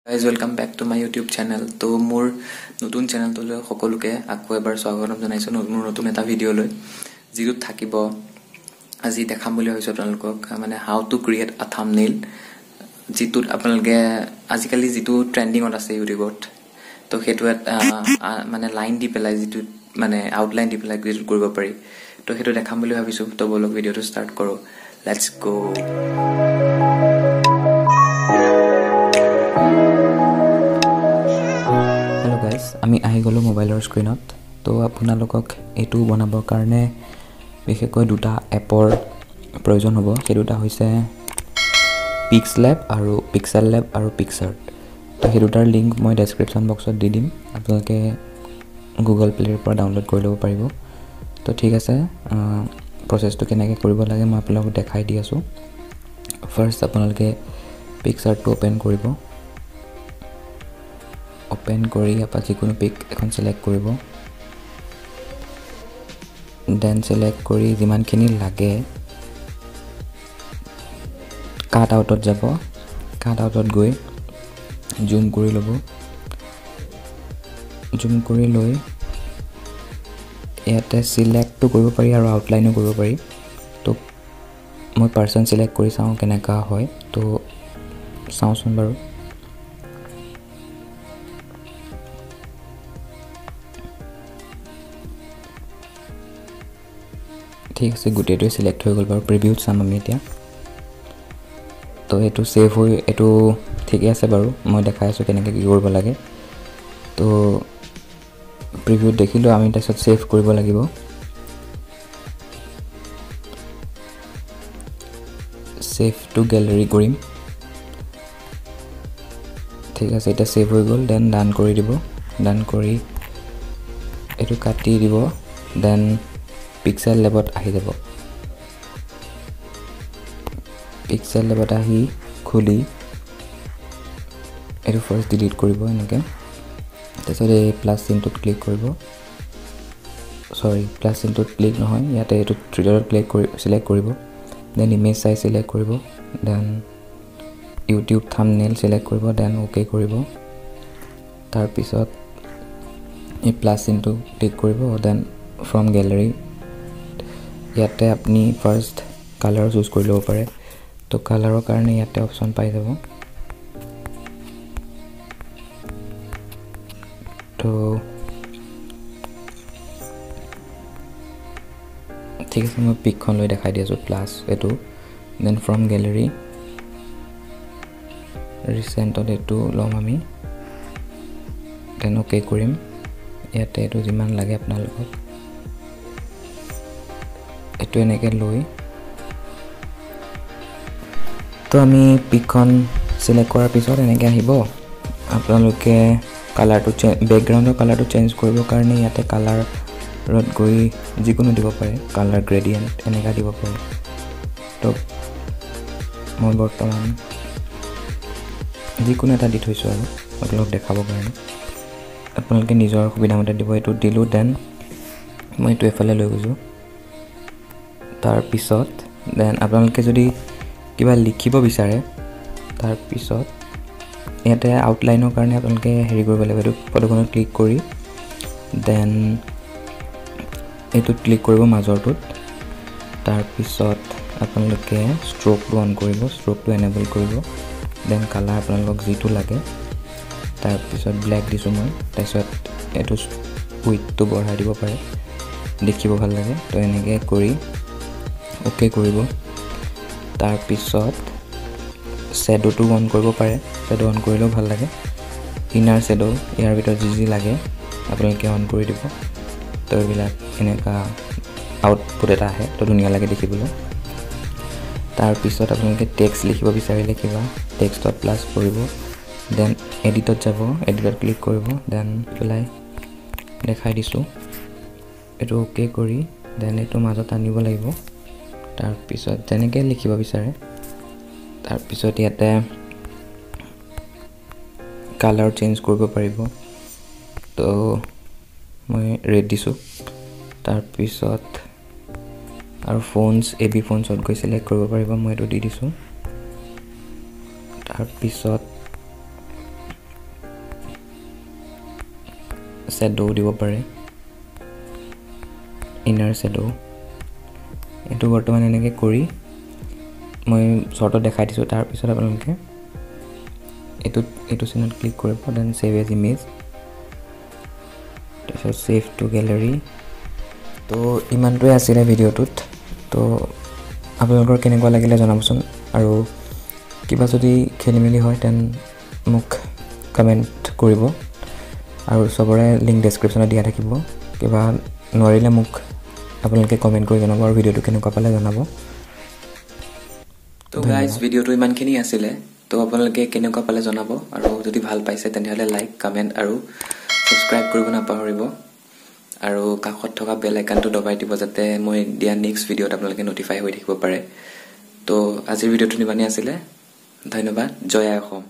Guys, welcome back to my YouTube channel. তো মোৰ নতুন চেনেলটোলৈ সকলোকে আকৌ এবাৰ স্বাগতম জনাইছো মোৰ নতুন এটা ভিডিঅ' লৈ যিটো থাকিব আজি দেখাম বুলি ভাবিছো আপোনালোকক মানে হাউ টু ক্ৰিয়েট আ থাম্বনেইল যিটো আপোনালোকে আজিকালি যিটো ট্ৰেন্ডিংত আছে ইউটিউবত তো হেতু মানে লাইন দি পেলাই যিটো মানে আউটলাইন দি পেলাই ক্ৰিয়েট কৰিব পাৰি তো হেতু দেখাম বুলি ভাবিছো তো বলক ভিডিঅ'টো ষ্টাৰ্ট কৰো লেটস গো আমি আহি গলো মোবাইলৰ স্ক্ৰিনত তো আপোনালোকক এটো বনাবৰ কাৰণে বিশেষকৈ দুটা এপৰ প্ৰয়োজন হ'ব সেই দুটা হৈছে পিক্সেলab আৰু পিক্সেলab আৰু পিক্সাৰ্ট তো সেই দুটাৰ লিংক মই ডেসক্ৰিপচন বক্সত দি দিম আপোনালোকে গুগল প্লেৰ পৰা ডাউনলোড কৰি ল'ব পাৰিব তো ঠিক আছে প্ৰচেছটো কেনেকৈ কৰিব লাগে মই আপোনালোকক দেখাই দি আছো ফাৰ্স্ট আপোনালোকে পিক্সাৰ্টটো ওপেন কৰিব ओपन करी आपा जिकुनो पिक এখন সিলেক্ট কৰিব দেন সিলেক্ট কৰি যিমানখিনি লাগে কাট আউটত যাব কাট আউটত গৈ জুম কৰি ল'ব জুম কৰি লৈ ইয়াতে সিলেক্টটো কৰিব পাৰি আৰু আউটলাইনও কৰিব পাৰি তো মই পাৰসন সিলেক্ট কৰি চাও কেনেকা হয় তো চাওচোন বাৰু ঠিক আছে গুটেটো সিলেক্ট হৈ গল বাৰু প্ৰিভিউত চাম আমি এতিয়া তো এটো সেভ হৈ এটো ঠিক আছে বাৰু মই দেখাই আছো কেনেকৈ কি কৰিব লাগে তো প্ৰিভিউত দেখিলো আমি তাৰছত সেভ কৰিব লাগিব সেভ টু গ্যালাৰি কৰিম ঠিক আছে এটা সেভ হৈ গল দেন ডান কৰি দিব ডান কৰি এটো কাটি দিব দেন পিক্সেলabত আহি যাব পিক্সেলabত আহি খুলি এটো ফাৰ্স্ট ডিলিট কৰিব এনেকে তাৰছত এই প্লাস চিনটোত ক্লিক কৰিব সৰি প্লাস চিনটোত ক্লিক নহয় ইয়াতে এটো থ্ৰিডৰত ক্লিক কৰি সিলেক্ট কৰিব দেন ইমেজ সাইজ সিলেক্ট কৰিব দেন ইউটিউব থাম্বনেইল সিলেক্ট কৰিব দেন ওকে কৰিব তাৰ পিছত এই প্লাস চিনটো ক্লিক কৰিব দেন ফ্ৰম গ্যালাৰি ইয়াতে আপনি ফাৰ্স্ট কালাৰ চুজ কৰি ল'ব পাৰে তো কালাৰৰ কাৰণে ইয়াতে অপচন পাই যাব তো ঠিক আছে মই পিকখন লৈ দেখাই দি আছো প্লাস এটো দেন ফ্ৰম গ্যালাৰি ৰিসেন্টত এটো লম আমি দেন ওকে কৰিম ইয়াতে এটো যিমান লাগে আপোনালোকক এটো এনেকে লৈ তো আমি পিকখন সিলেক্ট কৰাৰ পিছত এনেকে আহিব আপোনালোকে কালাৰটো ব্যাকগ্ৰাউণ্ডৰ কালাৰটো চেঞ্জ কৰিবৰ কাৰণে ইয়াতে কালাৰত গৈ যিকোনো দিব পাৰে কালাৰ গ্ৰেডিয়েন্ট এনেকা দিব পাৰে তো মই বৰ্তমান যিকোনো এটা দি থৈছো আৰু আপোনালোকক দেখাবৰ কাৰণে আপোনালোকে নিজৰ সুবিধামতে দিব এটো দিলো দেন মই এটো এফালে লৈ গৈছো তাৰ পিছত দেন আপোনালোকে যদি কিবা লিখিব বিচাৰে তাৰ পিছত ইয়াতে আউটলাইনৰ কাৰণে আপোনালোকে হেৰি কৰিব লাগিব এটো ফটোখনত ক্লিক কৰি দেন এটো ক্লিক কৰিব মাজৰটোত তাৰ পিছত আপোনালোকে ষ্ট্ৰোকটো অন কৰিব ষ্ট্ৰোকটো এনেবল কৰিব দেন কালাৰ আপোনালোকক যিটো লাগে তাৰ পিছত ব্ল্যাক দিছো মই তাৰপিছত এটো উইডটো বঢ়াই দিব পাৰে দেখিব ভাল লাগে তো এনেকে কৰি ওকে কৰিব তাৰ পিছত শ্যাডোটো অন কৰিব পাৰে শ্যাডো অন কৰিলেও ভাল লাগে ইনাৰ শ্যাডো ইয়াৰ ভিতৰত যি লাগে আপোনালোকে অন কৰি দিব তো এইবিলাক এনেকা আউটপুট এটা আহে তো ধুনীয়া লাগে দেখিবলৈ তাৰ পিছত আপোনালোকে টেক্সট লিখিব বিচাৰিলে কিবা টেক্সটত প্লাস কৰিব দেন এডিটত যাব এডিটত ক্লিক কৰিব দেন প্লাই দেখাই দিছো এটো ওকে কৰি দেন এটো মাজত আনিব লাগিব তাৰ পিছত যেনেকৈ লিখিব বিচাৰে তাৰ পিছত ইয়াতে কালাৰ চেঞ্জ কৰিব পাৰিব তো মই ৰেড দিছো তাৰ পিছত আৰু ফন্টস এবি ফন্টসত গৈ সিলেক্ট কৰিব পাৰিব মই এটো দি দিছো তাৰ পিছত শ্যাডো দিব পাৰে, ইনাৰ শ্যাডো। এইটো বৰ্তমান এনেকৈ কৰি মই শ্বৰ্টত দেখাই দিছোঁ। তাৰপিছত আপোনালোকে এইটো চিনত ক্লিক কৰিব, দেন ছেভ এজ ইমেজ, তাৰপিছত ছেভ টু গেলেৰী। তো ইমানটোৱে আছিলে ভিডিঅ'টোত। তো আপোনালোকৰ কেনেকুৱা লাগিলে জনাবচোন, আৰু কিবা যদি খেলি মেলি হয় তেন মোক কমেণ্ট কৰিব, আৰু চবৰে লিংক ডেছক্ৰিপশ্যনত দিয়া থাকিব। কিবা নোৱাৰিলে মোক আপোনালোকে কমেণ্ট কৰি জনাব, আৰু ভিডিঅ'টো কেনেকুৱা পালে জনাব। তো গাইজ ভিডিঅ'টো ইমানখিনি আছিলে। তো আপোনালোকে কেনেকুৱা পালে জনাব, আৰু যদি ভাল পাইছে তেনেহ'লে লাইক, কমেণ্ট আৰু ছাবস্ক্ৰাইব কৰিব নাপাহৰিব, আৰু কাষত থকা বেল আইকনটো দবাই দিব যাতে মই দিয়া নেক্সট ভিডিঅ'ত আপোনালোকে ন'টিফাই হৈ থাকিব পাৰে। তো আজিৰ ভিডিঅ'টো ইমানেই আছিলে। ধন্যবাদ। জয় আই অসম।